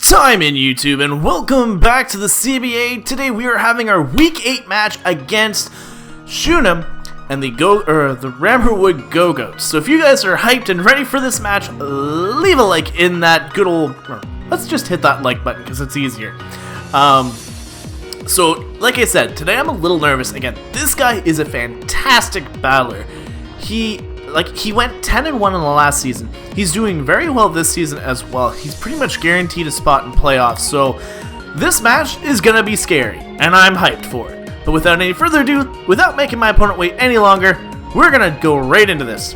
Time in YouTube, and welcome back to the CBA. Today we are having our Week 8 match against Showdown and the Ramer Wood Gogoats. So if you guys are hyped and ready for this match, leave a like in that good old... let's just hit that like button because it's easier. So, like I said, today I'm a little nervous. Again, this guy is a fantastic battler. He went 10-1 in the last season. He's doing very well this season as well. He's pretty much guaranteed a spot in playoffs. So this match is going to be scary, and I'm hyped for it. But without any further ado, without making my opponent wait any longer, we're going to go right into this.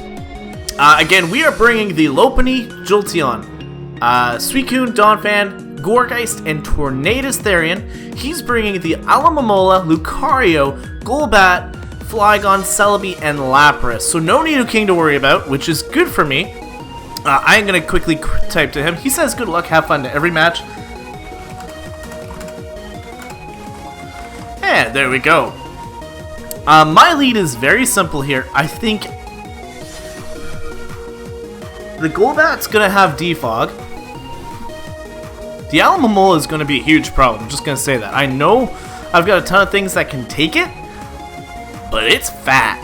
Again, we are bringing the Lopunny, Jolteon, Suicune, Donphan, Gourgeist, and Tornadus Therian. He's bringing the Alomomola, Lucario, Golbat, Flygon, Celebi, and Lapras. So no Nidoking to worry about, which is good for me. I'm going to quickly type to him. He says good luck, have fun to every match. And there we go. My lead is very simple here. I think the Golbat's going to have Defog. The Alomomola is going to be a huge problem. I'm just going to say that. I know I've got a ton of things that can take it, but it's fat.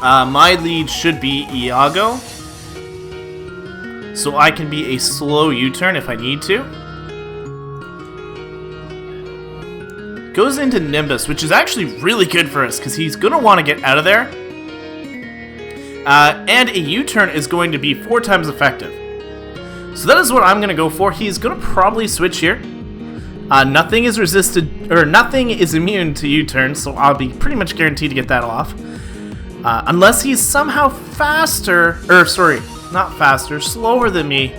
My lead should be Iago, so I can be a slow U-turn if I need to. Goes into Nimbus, which is actually really good for us because he's going to want to get out of there. And a U-turn is going to be 4 times effective. So that is what I'm going to go for. He's going to probably switch here. Nothing is nothing is immune to U-turns, so I'll be pretty much guaranteed to get that off. Unless he's somehow faster, not faster, slower than me,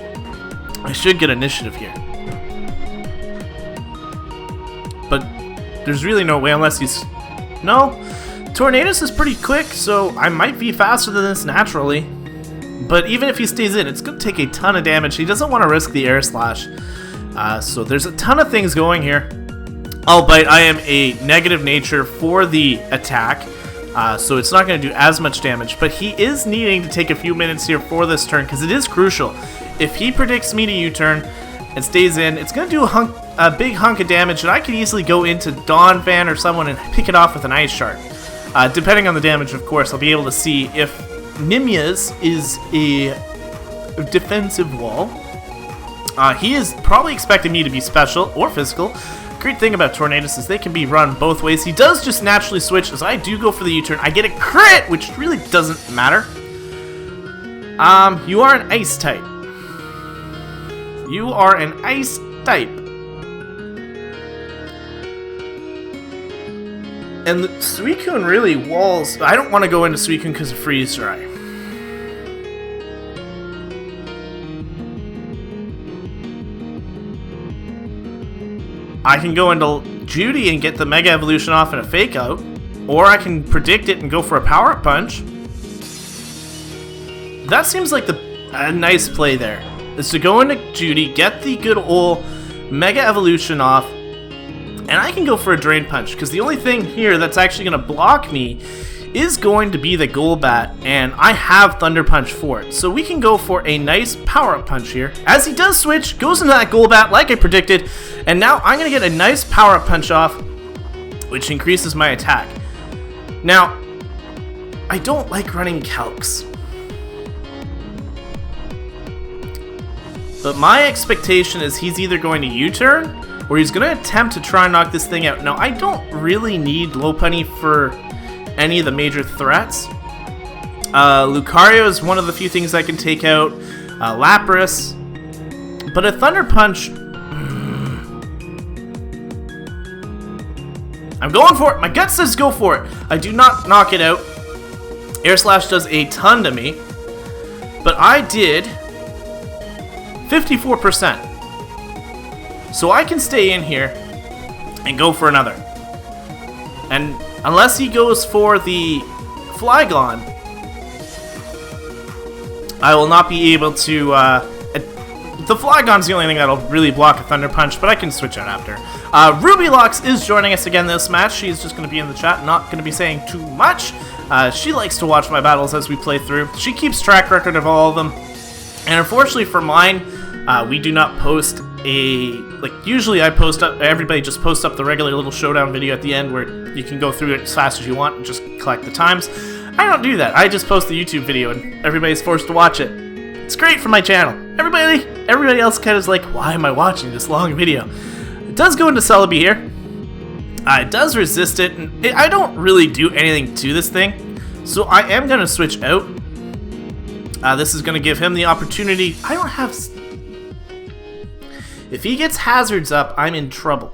I should get initiative here. But there's really no way unless he's... No, Tornadus is pretty quick, so I might be faster than this naturally. But even if he stays in, it's going to take a ton of damage. He doesn't want to risk the Air Slash. So there's a ton of things going here. Albeit I am a negative nature for the attack, so it's not going to do as much damage. But he is needing to take a few minutes here for this turn because it is crucial. If he predicts me to U-turn and stays in, it's going to do a big hunk of damage, and I could easily go into Donphan or someone and pick it off with an Ice Shard. Depending on the damage, of course, I'll be able to see if Nimia's is a defensive wall. He is probably expecting me to be special or physical. Great thing about Tornadus is they can be run both ways. He does just naturally switch as I do go for the U-turn. I get a crit, which really doesn't matter. You are an ice type. You are an ice type. And the Suicune really walls... I don't want to go into Suicune because of Freeze Dry. I can go into Judy and get the Mega Evolution off in a Fake Out, or I can predict it and go for a Power Punch. That seems like a nice play there, is to go into Judy, get the good old Mega Evolution off, and I can go for a Drain Punch, because the only thing here that's actually going to block me is going to be the Golbat, and I have Thunder Punch for it. So we can go for a nice Power-Up Punch here. As he does switch, goes into that Golbat like I predicted, and now I'm going to get a nice Power-Up Punch off, which increases my attack. Now, I don't like running Calcs, but my expectation is he's either going to U-turn, or he's going to attempt to try and knock this thing out. Now, I don't really need Lopunny for any of the major threats. Lucario is one of the few things I can take out. Lapras. But a Thunder Punch... I'm going for it. My gut says go for it. I do not knock it out. Air Slash does a ton to me. But I did 54%. So I can stay in here and go for another. And unless he goes for the Flygon, I will not be able to... the Flygon's the only thing that'll really block a Thunder Punch, but I can switch out after. Rubylox is joining us again this match. She's just going to be in the chat, not going to be saying too much. She likes to watch my battles as we play through. She keeps track record of all of them. And unfortunately for mine, We do not post like usually I post up, everybody just posts up the regular little Showdown video at the end where you can go through it as fast as you want and just collect the times. I don't do that. I just post the YouTube video and everybody's forced to watch it. It's great for my channel. Everybody else kind of is like, why am I watching this long video? It does go into Celebi here. It does resist it, and I don't really do anything to this thing, so I am going to switch out. This is going to give him the opportunity. I don't have... If he gets hazards up, I'm in trouble.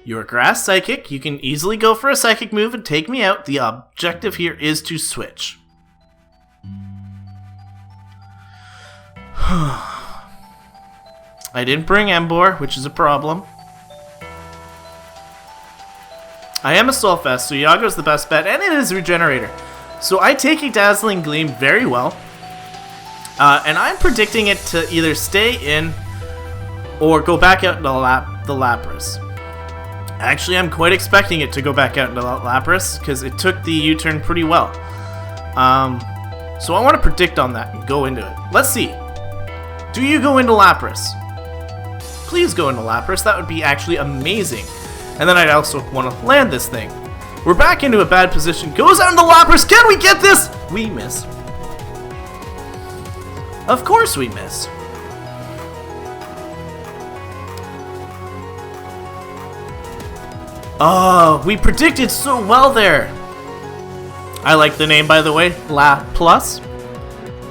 You're a grass psychic. You can easily go for a psychic move and take me out. The objective here is to switch. I didn't bring Embor, which is a problem. I am a Soulfest, so Iago's the best bet, and it is Regenerator. So I take a Dazzling Gleam very well. And I'm predicting it to either stay in or go back out into the Lapras. Actually, I'm quite expecting it to go back out into Lapras because it took the U-turn pretty well. So I want to predict on that and go into it. Let's see. Do you go into Lapras? Please go into Lapras. That would be actually amazing. And then I'd also want to land this thing. We're back into a bad position. Goes out into Lapras. Can we get this? We miss. Of course we miss. Oh, we predicted so well there. I like the name, by the way, La Plus.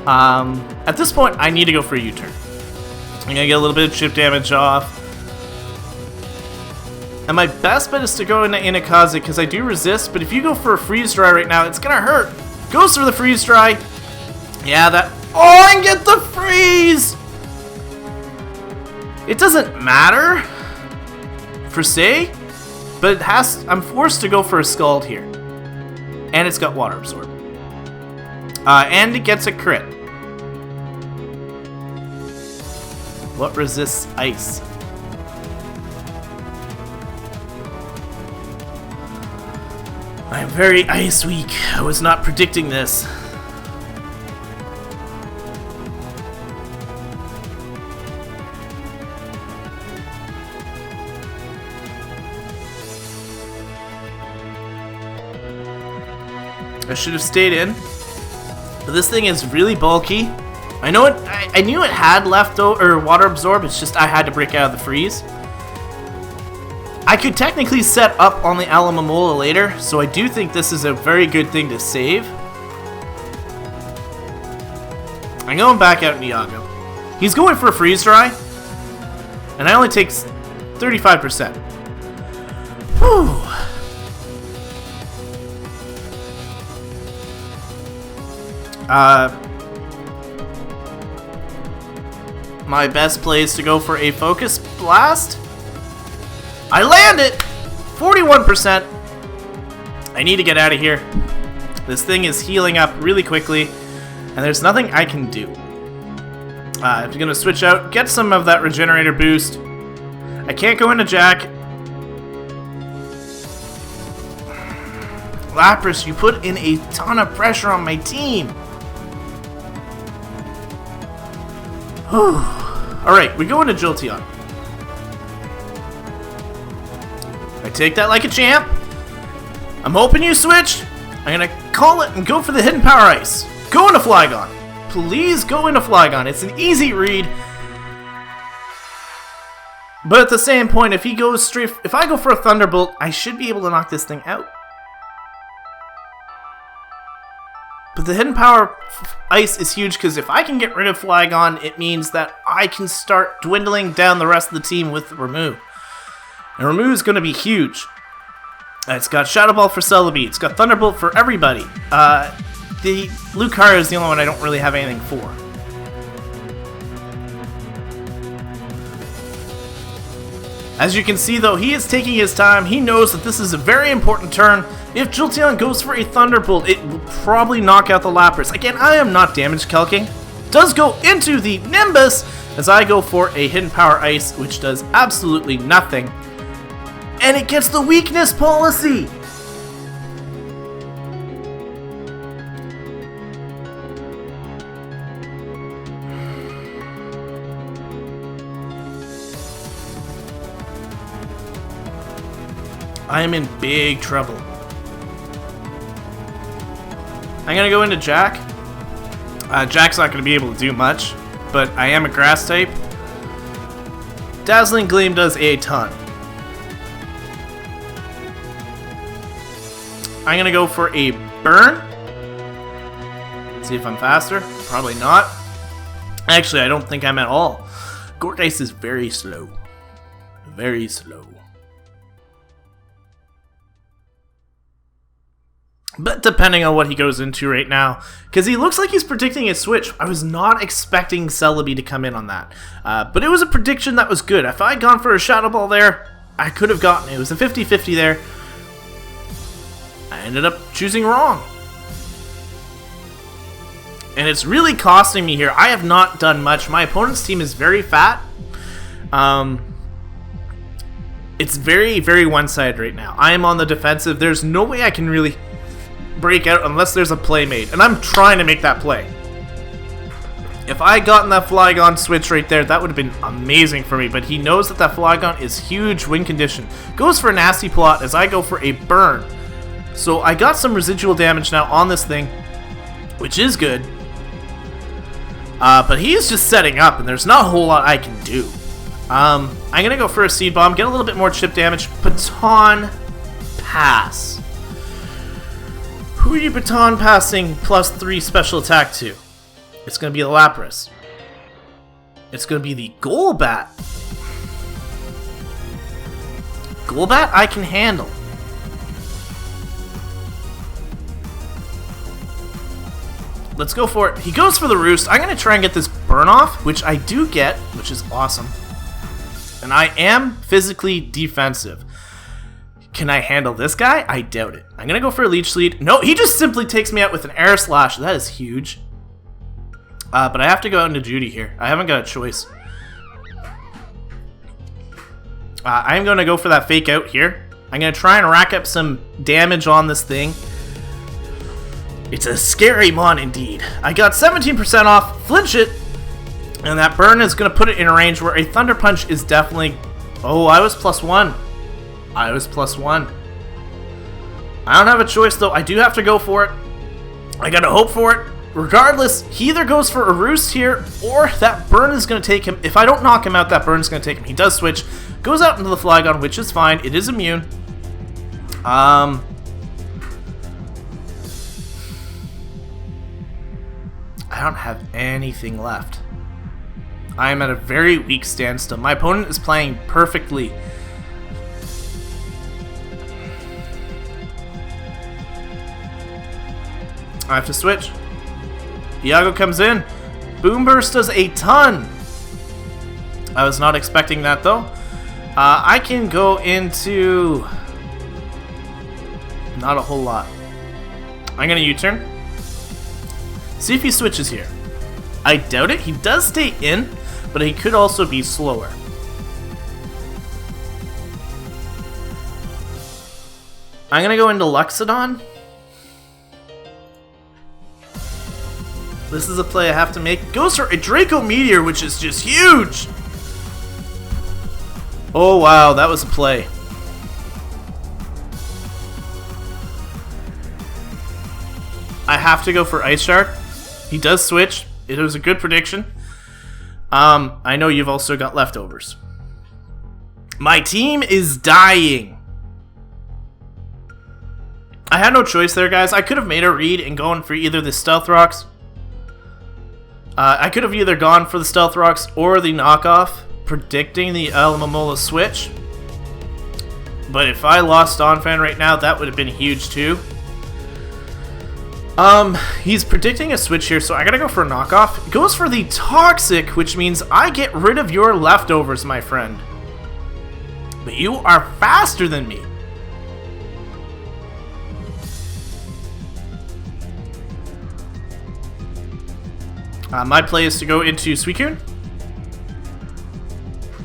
At this point, I need to go for a U-turn. I'm gonna get a little bit of chip damage off. And my best bet is to go into Inakaze because I do resist, but if you go for a freeze dry right now, it's gonna hurt. Goes for the freeze dry. Yeah, that. Oh, and get the freeze! It doesn't matter, per se, but it has. I'm forced to go for a Scald here. And it's got Water Absorb. And it gets a crit. What resists ice? I am very ice weak. I was not predicting this. I should have stayed in. But this thing is really bulky. I know it. I knew it had leftover Water Absorb. It's just I had to break out of the freeze. I could technically set up on the Alamamola later, so I do think this is a very good thing to save. I'm going back out in Iago. He's going for a freeze dry, and I only take 35%. Whew. My best play is to go for a Focus Blast. I land it! 41%. I need to get out of here. This thing is healing up really quickly, and there's nothing I can do. I'm going to switch out, get some of that Regenerator boost. I can't go into Jack. Lapras, you put in a ton of pressure on my team. Alright, we go into Jolteon. I take that like a champ. I'm hoping you switch. I'm gonna call it and go for the Hidden Power Ice. Go into Flygon. Please go into Flygon. It's an easy read. But at the same point, if he goes straight, if I go for a Thunderbolt, I should be able to knock this thing out. But the Hidden Power Ice is huge because if I can get rid of Flygon, it means that I can start dwindling down the rest of the team with Ramu. And Ramu is going to be huge. It's got Shadow Ball for Celebi. It's got Thunderbolt for everybody. The Lucario is the only one I don't really have anything for. As you can see though, he is taking his time. He knows that this is a very important turn. If Jolteon goes for a Thunderbolt, it will probably knock out the Lapras. Again, I am not damage calcing. Does go into the Nimbus as I go for a Hidden Power Ice, which does absolutely nothing. And it gets the weakness policy! I am in big trouble. I'm gonna go into Jack. Jack's not gonna be able to do much, but I am a grass type. Dazzling Gleam does a ton. I'm gonna go for a burn. See if I'm faster. Probably not. Actually, I don't think I'm at all. Gogoats is very slow. Very slow. But depending on what he goes into right now, because he looks like he's predicting a switch. I was not expecting Celebi to come in on that. But it was a prediction that was good. If I had gone for a Shadow Ball there, I could have gotten it. It was a 50-50 there. I ended up choosing wrong. And it's really costing me here. I have not done much. My opponent's team is very fat. It's very, very one-sided right now. I am on the defensive. There's no way I can really break out unless there's a play made. And I'm trying to make that play. If I had gotten that Flygon switch right there, that would have been amazing for me. But he knows that that Flygon is huge win condition. Goes for a nasty plot as I go for a burn. So I got some residual damage now on this thing, which is good. But he's just setting up, and there's not a whole lot I can do. I'm going to go for a Seed Bomb, get a little bit more chip damage. Baton Pass. Who are you Baton Passing +3 special attack to? It's going to be the Lapras. It's going to be the Golbat. Golbat I can handle. Let's go for it. He goes for the Roost. I'm going to try and get this burn off, which I do get, which is awesome. And I am physically defensive. Can I handle this guy? I doubt it. I'm going to go for a Leech Seed. No, he just simply takes me out with an Air Slash. That is huge. But I have to go out into Judy here. I haven't got a choice. I'm going to go for that Fake Out here. I'm going to try and rack up some damage on this thing. It's a scary mon indeed. I got 17% off, flinch it, and that burn is going to put it in a range where a Thunder Punch is definitely... Oh, I was +1. I was +1. I don't have a choice though. I do have to go for it. I got to hope for it. Regardless, he either goes for a Roost here, or that burn is going to take him. If I don't knock him out, that burn is going to take him. He does switch. Goes out into the Flygon, which is fine. It is immune. I don't have anything left. I am at a very weak standstill. My opponent is playing perfectly. I have to switch. Iago comes in. Boom Burst does a ton. I was not expecting that though. I can go into... Not a whole lot. I'm going to U-turn. See if he switches here. I doubt it. He does stay in, but he could also be slower. I'm going to go into Luxodon. This is a play I have to make. Goes for a Draco Meteor, which is just huge. Oh, wow. That was a play. I have to go for Ice Shard. He does switch. It was a good prediction. I know you've also got leftovers. My team is dying. I had no choice there, guys. I could have made a read and gone for either the Stealth Rocks. I could have either gone for the Stealth Rocks or the knockoff, predicting the Alomomola switch. But if I lost Donphan right now, that would have been huge too. He's predicting a switch here, so I gotta go for a knockoff. It goes for the Toxic, which means I get rid of your leftovers, my friend. But you are faster than me. My play is to go into Suicune.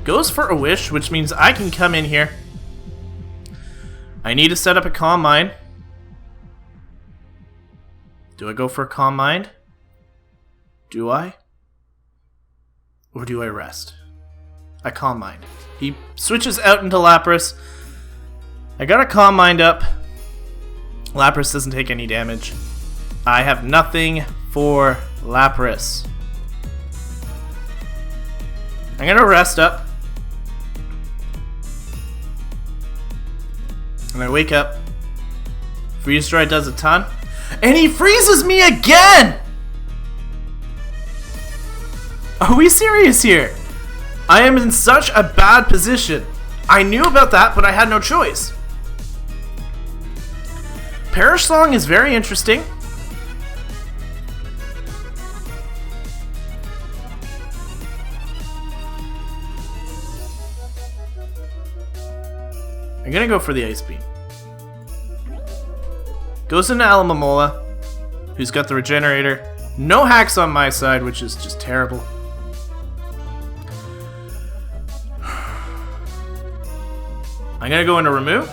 Goes for a Wish, which means I can come in here. I need to set up a Calm Mind. Do I go for a Calm Mind? Do I? Or do I rest? I Calm Mind. He switches out into Lapras. I got a Calm Mind up. Lapras doesn't take any damage. I have nothing for Lapras. I'm gonna rest up. And I wake up. Freeze Dry does a ton. And he freezes me again! Are we serious here? I am in such a bad position. I knew about that, but I had no choice. Perish Song is very interesting. I'm gonna go for the Ice Beam. Goes into Alamamola, who's got the Regenerator. No hacks on my side, which is just terrible. I'm gonna go into Remove.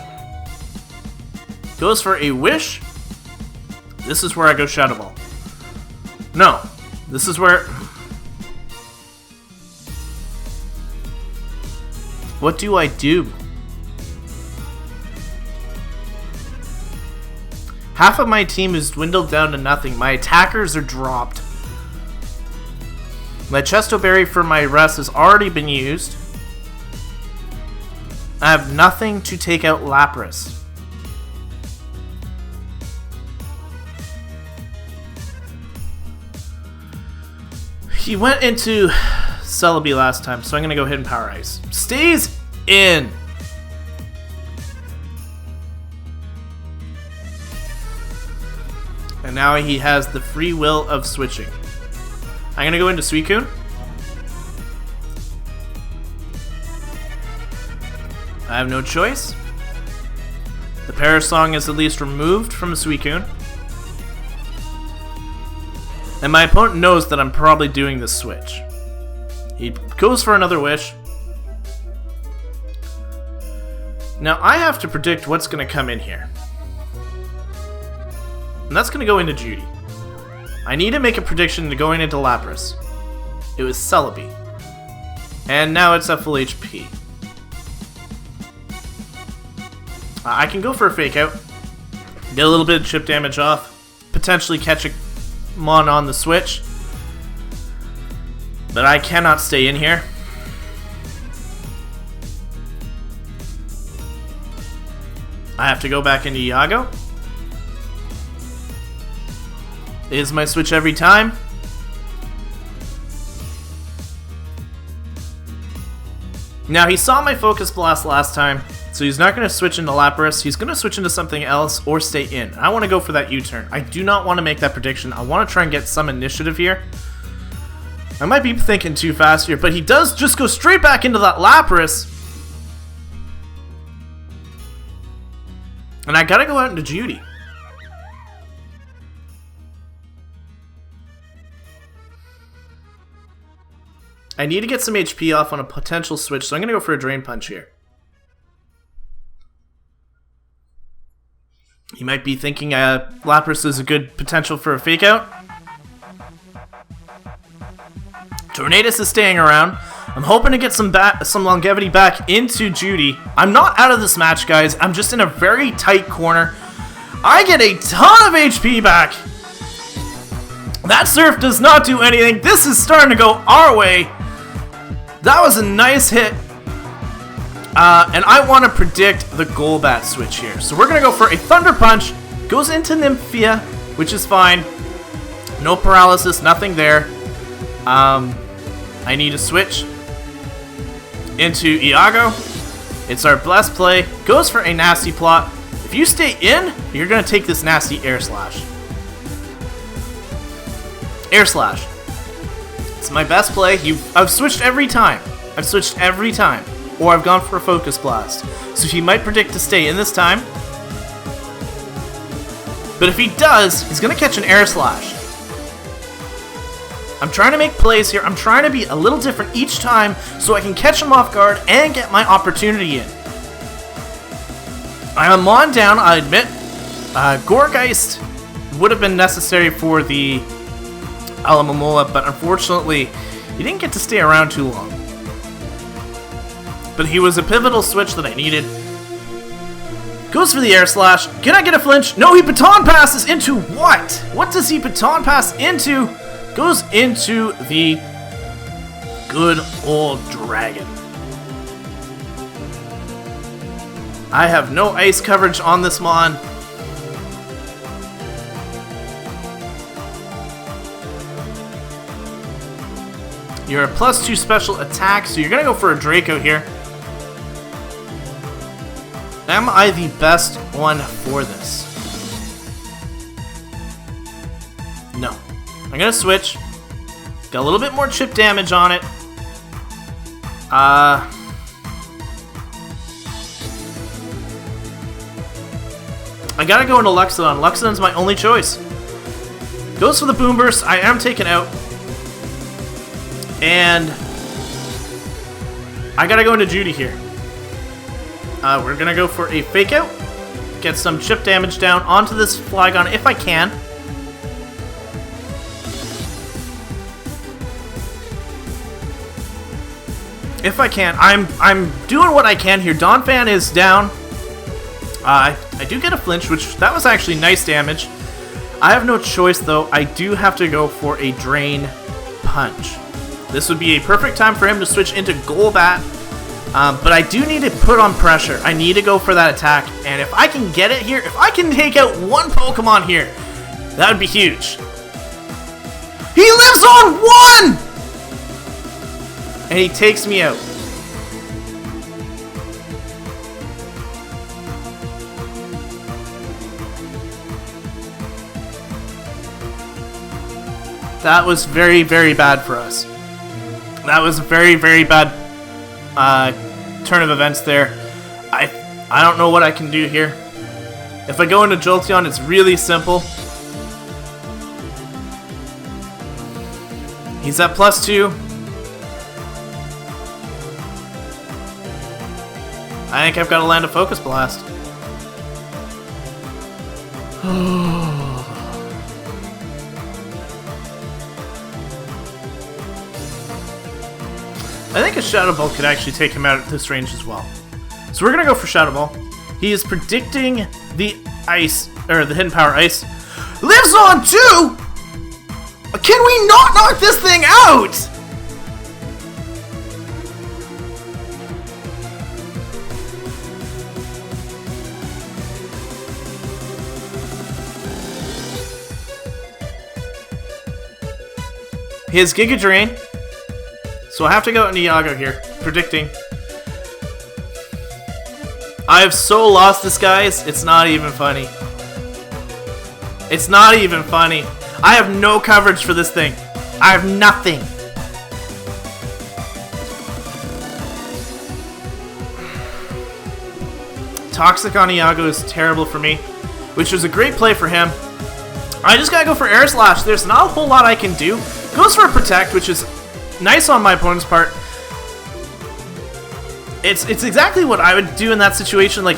Goes for a Wish. This is where I go Shadow Ball. No, this is where... What do I do? Half of my team is dwindled down to nothing. My attackers are dropped. My Chesto Berry for my rest has already been used. I have nothing to take out Lapras. He went into Celebi last time, so I'm going to go Hidden Power Ice. Stays in! And now he has the free will of switching. I'm going to go into Suicune. I have no choice. The Perish Song is at least removed from Suicune. And my opponent knows that I'm probably doing this switch. He goes for another Wish. Now I have to predict what's going to come in here. And that's going to go into Judy. I need to make a prediction to going into Lapras. It was Celebi. And now it's at full HP. I can go for a Fake Out. Get a little bit of chip damage off. Potentially catch a Mon on the switch. But I cannot stay in here. I have to go back into Iago. Is my switch every time? Now, he saw my Focus Blast last time, so he's not going to switch into Lapras. He's going to switch into something else or stay in. I want to go for that U-turn. I do not want to make that prediction. I want to try and get some initiative here. I might be thinking too fast here, but he does just go straight back into that Lapras. And I got to go out into Judy. I need to get some HP off on a potential switch, so I'm going to go for a Drain Punch here. You might be thinking Lapras is a good potential for a Fake Out. Tornadus is staying around. I'm hoping to get some longevity back into Judy. I'm not out of this match, guys. I'm just in a very tight corner. I get a ton of HP back. That Surf does not do anything. This is starting to go our way. That was a nice hit. And I want to predict the Golbat switch here. So we're going to go for a Thunder Punch. Goes into Nymphia, which is fine. No paralysis, nothing there. I need a switch into Iago. It's our blessed play. Goes for a nasty plot. If you stay in, you're going to take this nasty Air Slash. Air Slash. It's my best play. I've switched every time. I've switched every time. Or I've gone for a Focus Blast. So he might predict to stay in this time. But if he does, he's going to catch an Air Slash. I'm trying to make plays here. I'm trying to be a little different each time so I can catch him off guard and get my opportunity in. I'm a Mon down, I admit. Gourgeist would have been necessary for the Alamamola, but unfortunately, he didn't get to stay around too long. But he was a pivotal switch that I needed. Goes for the air slash. Can I get a flinch? No, he baton passes into what? What does he baton pass into? Goes into the good old dragon. I have no ice coverage on this mon. You're a +2 special attack, so you're gonna go for a Draco here. Am I the best one for this? No. I'm gonna switch. Got a little bit more chip damage on it. I gotta go into Luxodon. Luxodon's my only choice. Goes for the Boom Burst. I am taken out. And I gotta go into Judy here. We're gonna go for a Fake Out. Get some chip damage down onto this Flygon if I can. If I can. I'm doing what I can here. Donphan is down. I do get a flinch, which that was actually nice damage. I have no choice though. I do have to go for a Drain Punch. This would be a perfect time for him to switch into Golbat. But I do need to put on pressure. I need to go for that attack. And if I can get it here, if I can take out one Pokemon here, that would be huge. He lives on one! And he takes me out. That was very, very bad for us. That was a very, very bad turn of events there. I don't know what I can do here. If I go into Jolteon, it's really simple. He's at +2. I think I've got to land a Focus Blast. I think a Shadow Ball could actually take him out at this range as well. So we're going to go for Shadow Ball. He is predicting the Ice, or the Hidden Power Ice. Lives on 2? Can we not knock this thing out? He has Giga Drain. So I have to go into Yago here, predicting. I have so lost this, guys, it's not even funny. It's not even funny. I have no coverage for this thing. I have nothing. Toxic on Iago is terrible for me, which was a great play for him. I just gotta go for Air Slash. There's not a whole lot I can do. Goes for a Protect, which is nice on my opponent's part. It's exactly what I would do in that situation. Like,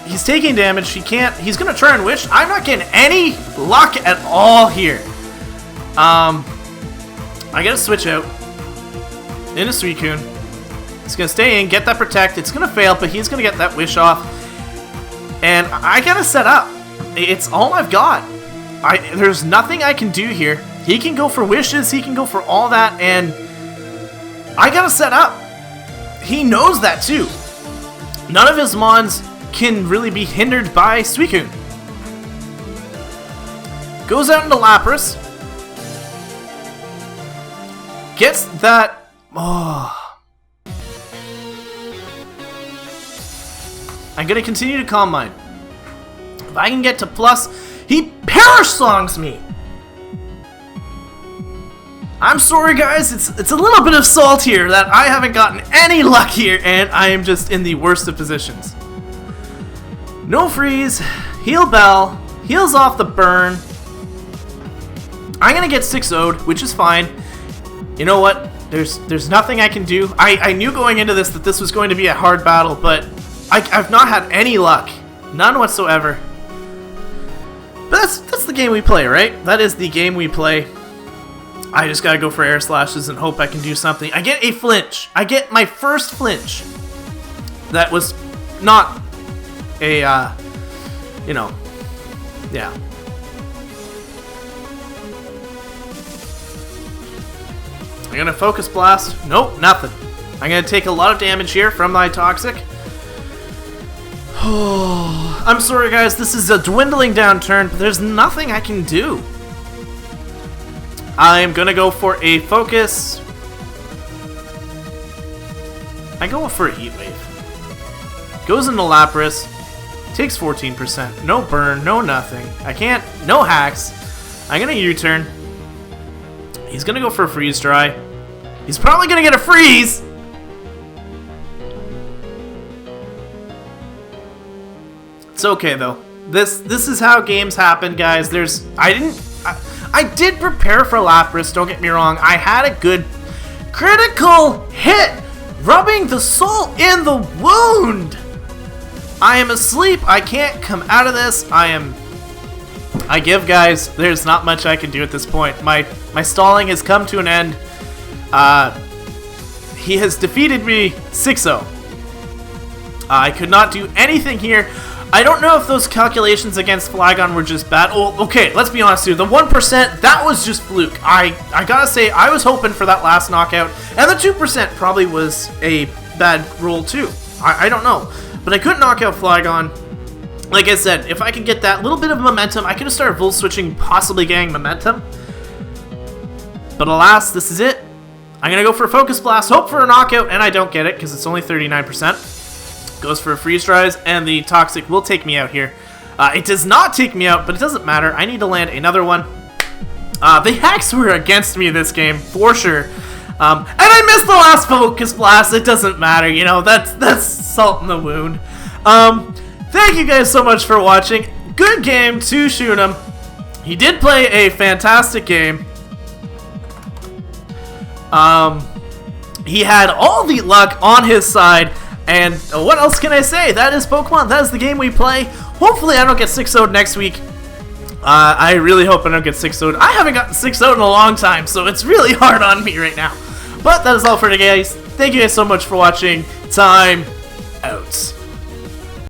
he's taking damage. He's gonna try and Wish. I'm not getting any luck at all here. I gotta switch out into Suicune. He's gonna stay in, get that Protect. It's gonna fail, but he's gonna get that Wish off. And I gotta set up. It's all I've got. There's nothing I can do here. He can go for Wishes. He can go for all that, and I gotta set up. He knows that too. None of his Mons can really be hindered by Suicune. Goes out into Lapras. Gets that. Oh. I'm gonna continue to Calm Mind. If I can get to plus, he Perish Songs me. I'm sorry, guys. It's a little bit of salt here that I haven't gotten any luck here, and I am just in the worst of positions. No freeze. Heal Bell. Heals off the burn. I'm gonna get 6-0'd, which is fine. You know what? There's nothing I can do. I knew going into this that this was going to be a hard battle, but I've not had any luck. None whatsoever. But that's the game we play, right? That is the game we play. I just gotta go for Air Slashes and hope I can do something. I get a flinch. I get my first flinch. That was not a you know, yeah. I'm gonna focus blast. Nope, nothing. I'm gonna take a lot of damage here from my toxic. I'm sorry guys, this is a dwindling down turn, but there's nothing I can do. I'm gonna go for a focus. I go for a heat wave. Goes into Lapras. Takes 14%. No burn, no nothing. I can't, no hacks. I'm gonna U-turn. He's gonna go for a freeze dry. He's probably gonna get a freeze. It's okay though. This is how games happen, guys. I did prepare for Lapras, don't get me wrong. I had a good critical hit, rubbing the salt in the wound. I am asleep. I can't come out of this. I give, guys. There's not much I can do at this point. My stalling has come to an end. He has defeated me 6-0. I could not do anything here. I don't know if those calculations against Flygon were just bad. Oh, okay, let's be honest here. The 1%, that was just fluke. I gotta say, I was hoping for that last knockout. And the 2% probably was a bad roll too. I don't know. But I couldn't knock out Flygon. Like I said, if I could get that little bit of momentum, I could have started Volt switching, possibly getting momentum. But alas, this is it. I'm gonna go for a Focus Blast, hope for a knockout, and I don't get it because it's only 39%. Goes for a Freeze Dries, and the Toxic will take me out here. It does not take me out, but it doesn't matter. I need to land another one. The hacks were against me this game, for sure. And I missed the last Focus Blast. It doesn't matter, you know, that's salt in the wound. Thank you guys so much for watching. Good game to shoot him. He did play a fantastic game. He had all the luck on his side. And what else can I say? That is Pokemon. That is the game we play. Hopefully I don't get 6-0'd next week. I really hope I don't get 6-0'd. I haven't gotten 6-0'd in a long time, so it's really hard on me right now. But that is all for today, guys. Thank you guys so much for watching. Time out.